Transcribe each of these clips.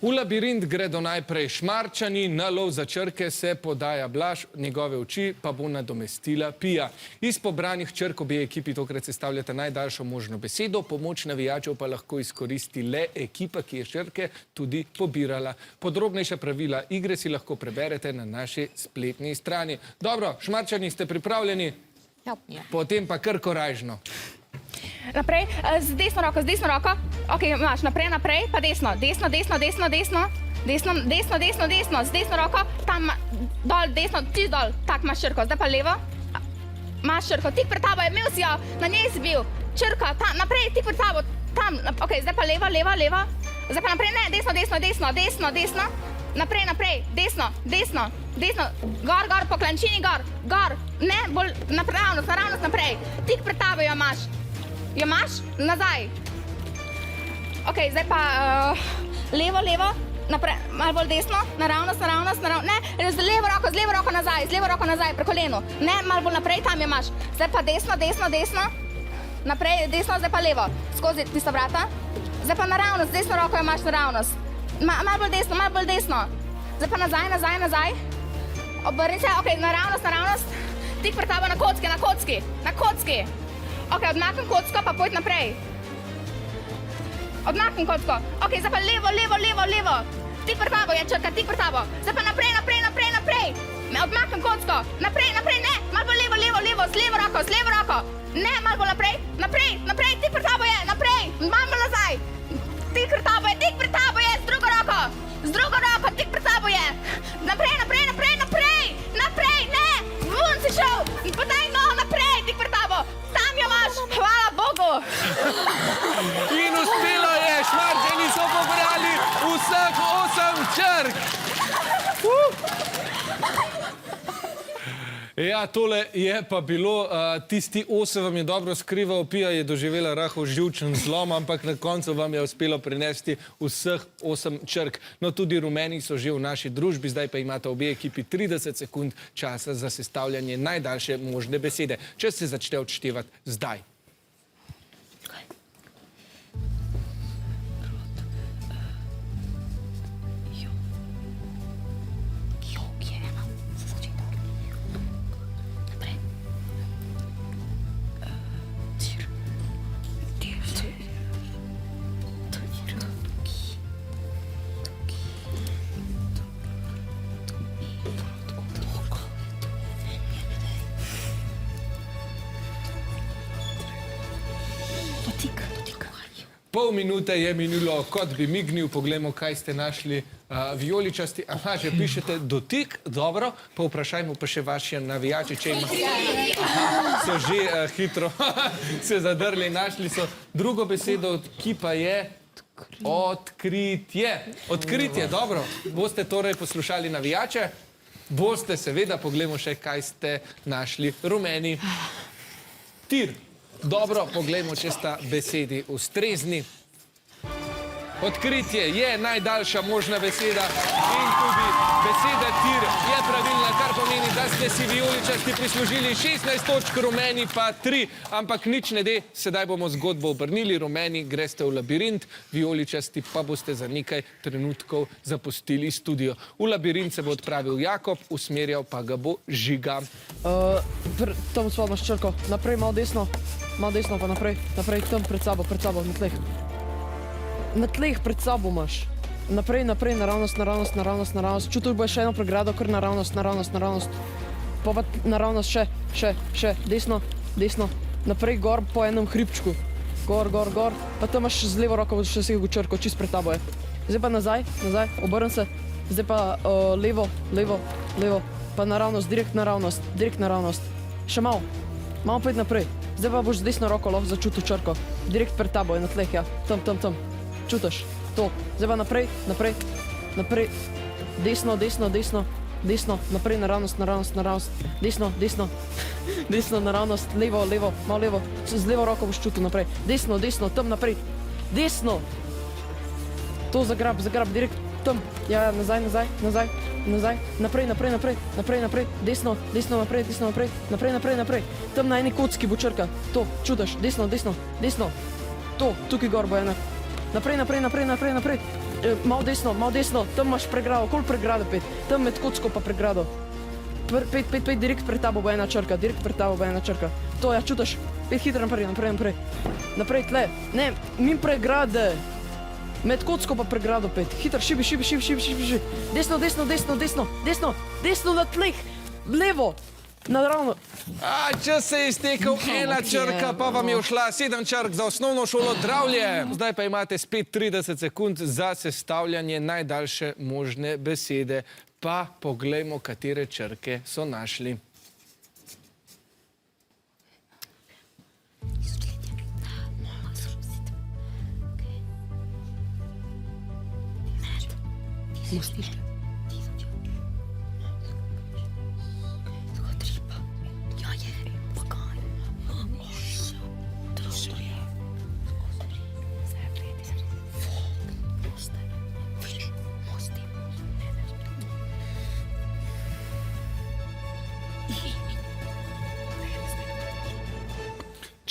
V labirint gredo najprej Šmarčani, na lov za črke se podaja Blaž, njegove oči pa bo nadomestila Pija. Iz pobranih črk obe ekipi tokrat sestavljata najdaljšo možno besedo, pomoč navijačev pa lahko izkoristi le ekipa, ki je črke tudi pobirala. Podrobnejša pravila igre si lahko preberete na naši spletni strani. Dobro, Šmarčani, ste pripravljeni? Ja. Potem pa kar korajžno. Naprej, z desno roko. Ok, imaš naprej, pa desno. Desno. Z desno roko, tam dol, desno, ti dol. Tak, imaš črko. Zdaj pa levo. Imaš črko, tik pred tabo, imel si jo, na njej si bil. Črka, tam, naprej, tik pred tabo, tam. Ok, zdaj pa levo. Zdaj pa naprej, ne, desno. Naprej, desno. Gor, po klančini, gor. Ne, bolj naravnost naprej. Tik pred tabo jo imaš. Jo imaš? Nazaj. Ok, zdaj pa levo, naprej, malo bolj desno, naravnost, ne, z levo roko nazaj, pri kolenu. Ne, malo bolj naprej, tam jo imaš. Zdaj pa desno, naprej, desno, zdaj pa levo, skozi tista vrata. Zdaj pa naravnost, desno roko jo imaš naravnost. Malo bolj desno. Zdaj pa nazaj. Obrni se, ok, naravnost, tik pred tabo na kocki. Ok, odmaknem kocko, pa pojď naprej. Odmaknem kocko. Ok, zdaj pa levo. Tik pred tabo je črka, tik pred tabo. Zdaj pa naprej. Odmaknem kocko. Naprej, ne. Malo bolj levo, z levo roko. Ne, malo bolj naprej. Tik pred tabo je, naprej. Malo bolj nazaj. Tik pred tabo je, z drugo roko. Tik pred tabo je. Naprej, ne. Vun si šel. Podaj nogo naprej, tik pred tabo. Tam jo imaš, hvala Bogu. In uspelo je, Šmarčani so pobrali vseh 8 črk. Ja, tole je pa bilo, tisti 8 vam je dobro skrival, Pija je doživela rahel živčen zlom, ampak na koncu vam je uspelo prinesti vseh 8 črk. No, tudi rumeni so že v naši družbi, zdaj pa imate obe ekipi 30 sekund časa za sestavljanje najdaljše možne besede. Čas se začne odštevati zdaj. Pol minute je minulo, kot bi mignil. Poglejmo, kaj ste našli vijoličasti. Aha, že pišete dotik, dobro. Pa vprašajmo pa še vaši navijači, če ima... Aha, so že hitro se zadrli, našli so drugo besedo, ki pa je odkritje. Odkritje, dobro. Boste torej poslušali navijače? Boste, seveda. Poglejmo še, kaj ste našli rumeni. Tir. Dobro, poglejmo, če sta besedi ustrezni. Odkritje je najdaljša možna beseda in tudi beseda tir je pravilna, kar pomeni, da ste si vijoličasti prislužili 16 točk, rumeni pa 3. Ampak nič ne de, sedaj bomo zgodbo obrnili. Rumeni greste v labirint, vijoličasti pa boste za nekaj trenutkov zapustili studio. V labirint se bo odpravil Jakob, usmerjal pa ga bo Žiga. Tam sva imaš črko, naprej, malo desno, pa naprej, tam pred sabo, na tleh. Na tleh pred sabo imaš. Naprej, naravnost. Čutil boš še eno pregrado, kar naravnost. Pa naravnost še, desno. Naprej gor po enem hribčku. Gor. Pa tam imaš z levo roko še vsega črko, čist pred tabo je. Zdaj pa nazaj, obrn se. Zdaj pa levo. Pa naravnost, direkt naravnost. Še malo pojď naprej. Zdaj pa boš z desno roko lahko začutil črko. Direkt pred tabo je na tleh, ja. Tam. Čutiš? To. Zdaj pa naprej. Desno. Naprej, naravnost. Desno, naravnost. Levo, malo levo. Z levo roko boš čutil naprej. Desno, tam naprej. Desno. To zagrab, direkt tam. Ja, nazaj. Naprej. Desno, naprej. Tam na eni kocki bo črka. To, čutiš? Desno. To, tukaj gor bo ena. Naprej. Malo desno, tam imaš pregrado, koliko pregrado pet, tam med kocko pa pregrado. Pet, direkt pred tabo bo ena črka, To, ja, čutiš, pet hitro naprej. Naprej tle, ne, min pregrade. Med kocko pa pregrado pet, hitro, šibi. Desno na tleh, levo, naravno. Čas se je iztekel, ena črka, pa vam je ušla 7 črk za osnovno šolo Dravlje. Zdaj pa imate spet 30 sekund za sestavljanje najdaljše možne besede. Pa poglejmo, katere črke so našli.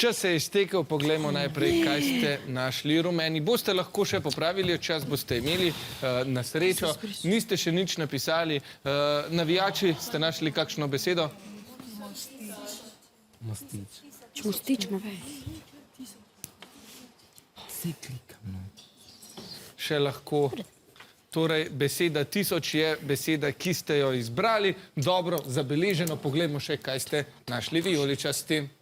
Čas se je iztekel, poglejmo najprej, kaj ste našli. Rumeni, boste lahko še popravili, čas boste imeli na srečo. Niste še nič napisali. Navijači, ste našli kakšno besedo? Mostič, ma ve. Še lahko. Torej, beseda 1000 je beseda, ki ste jo izbrali. Dobro, zabeleženo. Poglejmo še, kaj ste našli vijoličasti.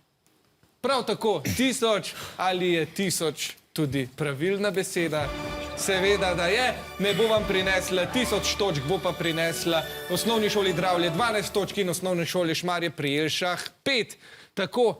Prav tako, 1000, ali je 1000 tudi pravilna beseda? Seveda, da je. Ne bo vam prinesla 1000 točk, bo pa prinesla osnovni šoli Dravlje 12 točk in osnovni šoli Šmarje pri Jelšah 5. Tako,